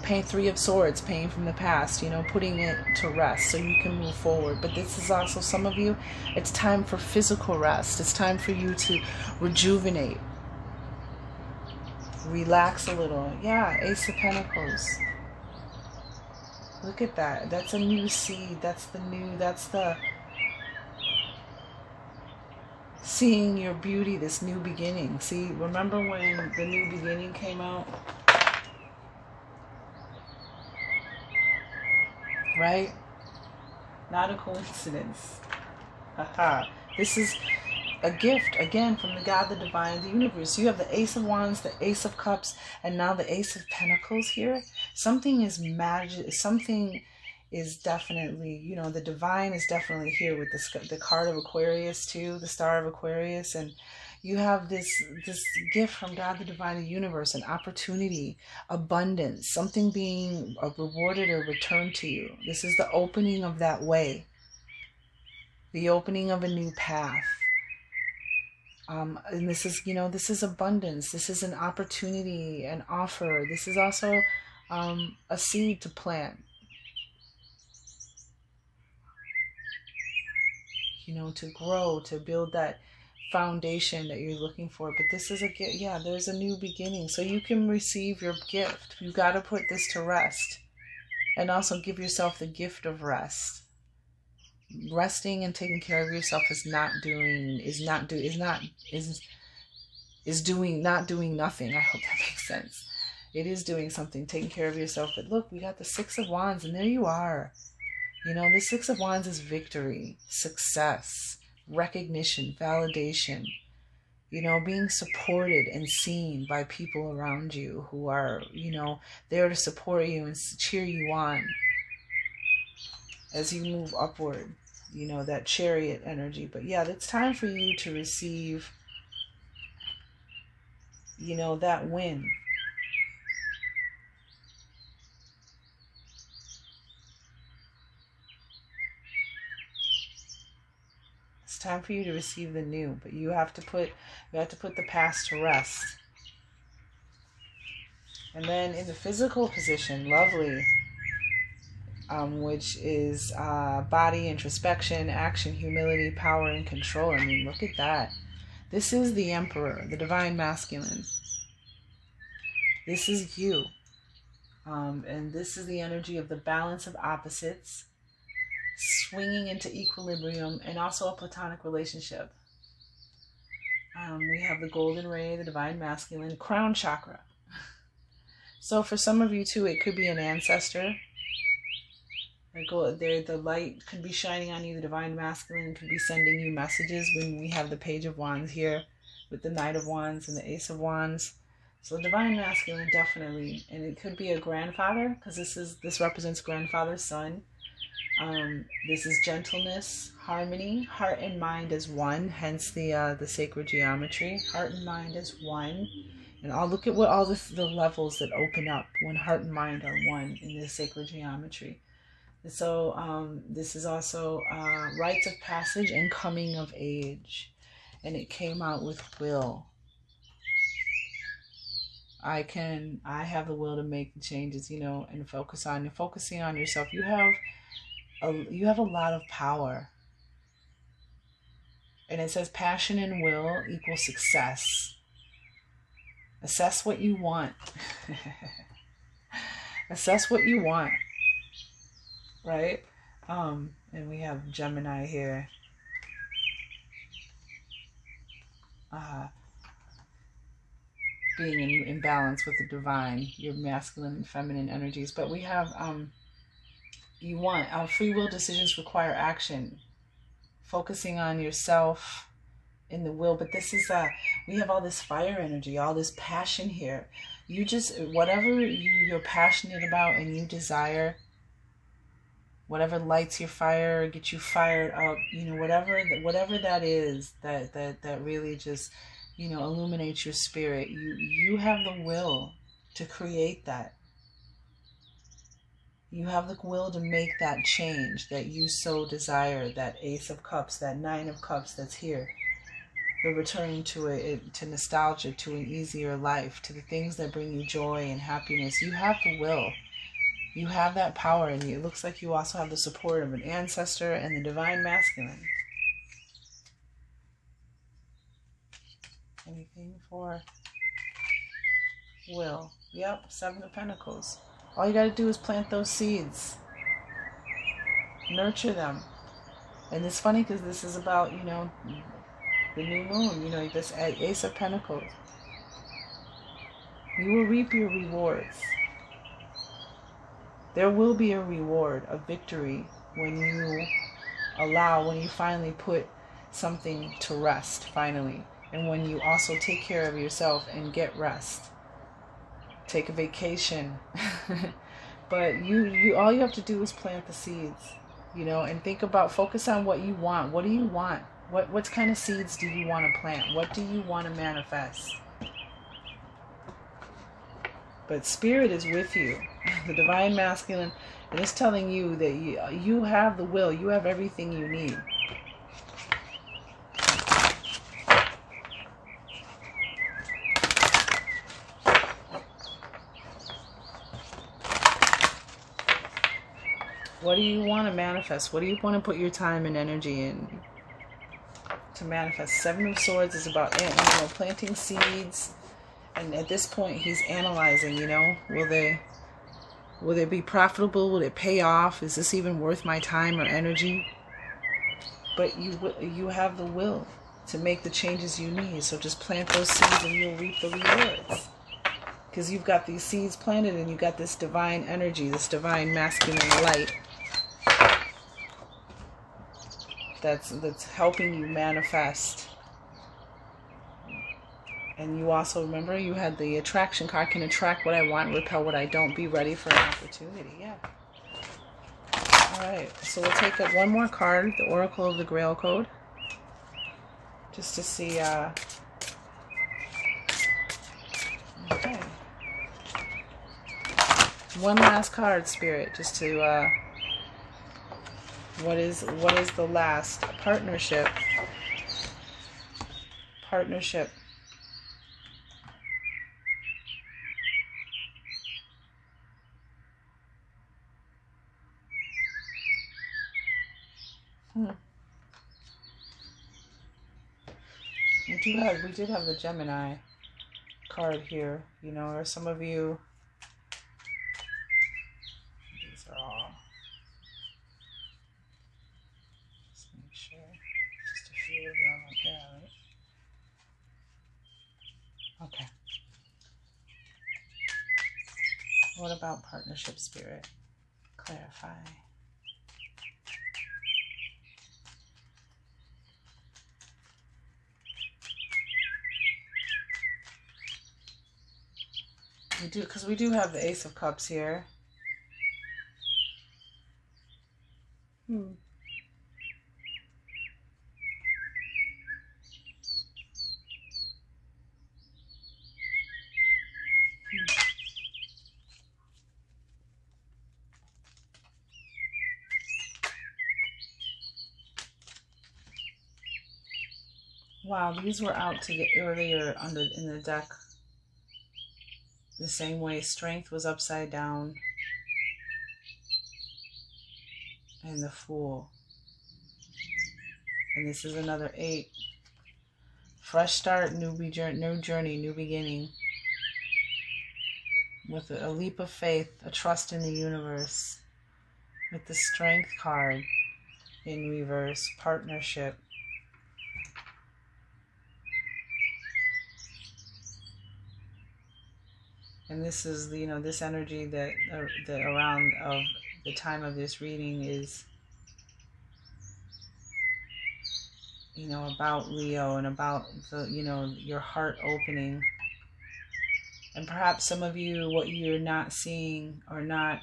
Pain, 3 of Swords, pain from the past, putting it to rest so you can move forward. But this is also, some of you, it's time for physical rest. It's time for you to rejuvenate, relax a little. Yeah, Ace of Pentacles. Look at that. That's a new seed. That's the seeing your beauty, this new beginning. See, remember when the new beginning came out? Right? Not a coincidence. Haha. This is a gift, again, from the God, the divine, the universe. You have the Ace of Wands, the Ace of Cups, and now the Ace of Pentacles here. Something is magic. Something is definitely, the divine is definitely here with the card of Aquarius too, the Star of Aquarius. And you have this gift from God, the divine, the universe, an opportunity, abundance, something being rewarded or returned to you. This is the opening of that way, the opening of a new path. And this is, this is abundance. This is an opportunity, an offer. This is also a seed to plant. To grow, to build that foundation that you're looking for. But this is there's a new beginning, so you can receive your gift. You got to put this to rest, and also give yourself the gift of rest. Resting and taking care of yourself is not doing nothing. I hope that makes sense. It is doing something, taking care of yourself. But look, we got the 6 of Wands, and there you are. The 6 of Wands is victory, success, recognition, validation, being supported and seen by people around you who are, there to support you and cheer you on as you move upward, that Chariot energy. But yeah, it's time for you to receive, that win. It's time for you to receive the new, but you have to put the past to rest. And then in the physical position, lovely. which is body, introspection, action, humility, power, and control. I mean, look at that. This is the Emperor, the Divine Masculine. This is you. And this is the energy of the balance of opposites, swinging into equilibrium, and also a platonic relationship. We have the golden ray, the Divine Masculine, crown chakra. So for some of you too, it could be an ancestor. The light could be shining on you. The Divine Masculine could be sending you messages when we have the Page of Wands here with the Knight of Wands and the Ace of Wands. So Divine Masculine, definitely. And it could be a grandfather, because this represents grandfather, son. This is gentleness, harmony, heart and mind as one, hence the sacred geometry. Heart and mind as one. And I'll look at what all the levels that open up when heart and mind are one in this sacred geometry. So this is also rites of passage and coming of age. And it came out with will. I have the will to make the changes, and focusing on yourself. You have a lot of power. And it says passion and will equal success. Assess what you want. Assess what you want. Right? And we have Gemini here. Being in balance with the divine, your masculine and feminine energies. But we have, free will decisions require action. Focusing on yourself in the will. But this is, we have all this fire energy, all this passion here. You just, whatever you're passionate about and you desire, whatever lights your fire, gets you fired up, whatever that is, that really just, illuminates your spirit. You have the will to create that. You have the will to make that change that you so desire, that Ace of Cups, that Nine of Cups that's here. The return to nostalgia, to an easier life, to the things that bring you joy and happiness. You have the will. You have that power in you. It looks like you also have the support of an ancestor and the Divine Masculine. Anything for will? Yep, Seven of Pentacles. All you got to do is plant those seeds. Nurture them. And it's funny because this is about, the new moon, this Ace of Pentacles. You will reap your rewards. There will be a reward, a victory, when you finally put something to rest, finally. And when you also take care of yourself and get rest. Take a vacation. But you all you have to do is plant the seeds, and focus on what you want. What do you want? What kind of seeds do you want to plant? What do you want to manifest? But Spirit is with you. The Divine Masculine, and it's telling you that you have the will. You have everything you need. What do you want to manifest? What do you want to put your time and energy in to manifest? Seven of Swords is about planting seeds. And at this point, he's analyzing, will they be profitable? Will it pay off? Is this even worth my time or energy? But you have the will to make the changes you need. So just plant those seeds and you'll reap the rewards. Because you've got these seeds planted and you've got this divine energy, this divine masculine light that's helping you manifest. And you also, remember, you had the attraction card. Can attract what I want, repel what I don't. Be ready for an opportunity. Yeah. All right. So we'll take up one more card, the Oracle of the Grail Code. Just to see. Okay. One last card, Spirit, just to. What is the last? Partnership. Partnership. we did have the Gemini card here, you know, or some of you, these are all, just make sure, just a few of them, okay, right? Okay. What about partnership, Spirit? Clarify. We do, because we do have the Ace of Cups here. Wow, these were out to get earlier in the deck. The same way, Strength was upside down. And the Fool. And this is another 8. Fresh start, new journey, new beginning. With a leap of faith, a trust in the universe. With the Strength card in reverse, partnership. And this is, you know, this energy that around of the time of this reading is, you know, about Leo and about the, you know, your heart opening. And perhaps some of you, what you're not seeing or not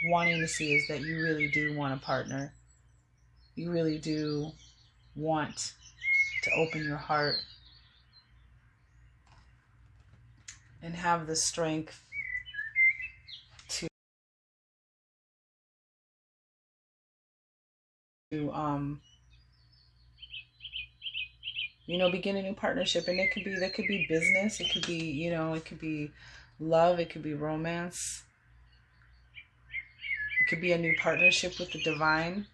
wanting to see is that you really do want a partner. You really do want to open your heart and have the strength to you know, begin a new partnership. And that could be business, it could be, you know, it could be love, it could be romance, it could be a new partnership with the divine.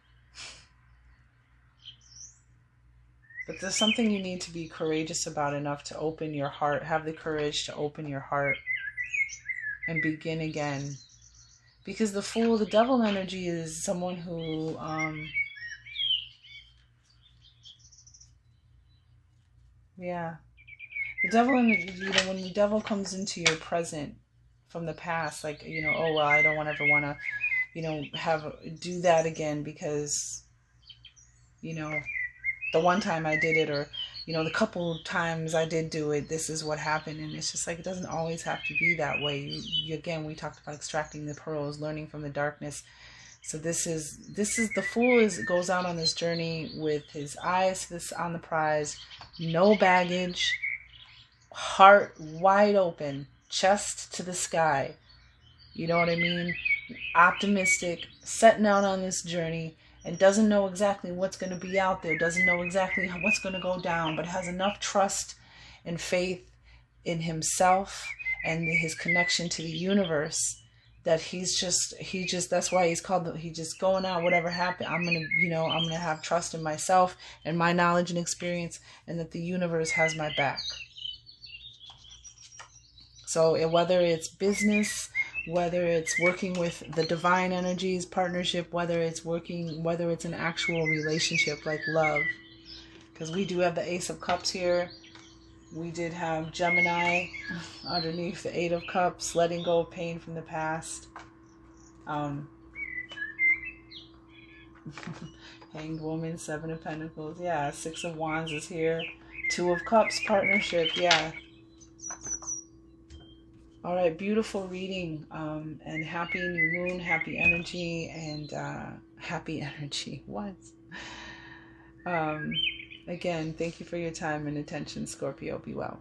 But there's something you need to be courageous about enough to open your heart, have the courage to open your heart and begin again. Because the Fool, the devil energy, is someone who yeah, the devil energy, you know, when the devil comes into your present from the past, like, you know, oh well, I don't ever want to, you know, do that again because, you know, the one time I did it, or, you know, the couple times I did do it, this is what happened. And it's just like, it doesn't always have to be that way. You again, we talked about extracting the pearls, learning from the darkness. So this is the Fool goes out on this journey with his eyes on the prize, no baggage, heart wide open, chest to the sky. You know what I mean? Optimistic, setting out on this journey, and doesn't know exactly what's going to be out there, doesn't know exactly what's going to go down, but has enough trust and faith in himself and his connection to the universe that he's just that's why he's called he's just going out, whatever happened, I'm gonna have trust in myself and my knowledge and experience, and that the universe has my back. So whether it's business, whether it's working with the divine energies, partnership, whether it's an actual relationship like love, because we do have the Ace of Cups here. We did have Gemini underneath the 8 of Cups, letting go of pain from the past. Hanged Woman, 7 of Pentacles. Yeah, 6 of Wands is here. 2 of Cups, partnership. Yeah. All right, beautiful reading, and happy new moon, happy energy, and happy energy. What? Again, thank you for your time and attention, Scorpio. Be well.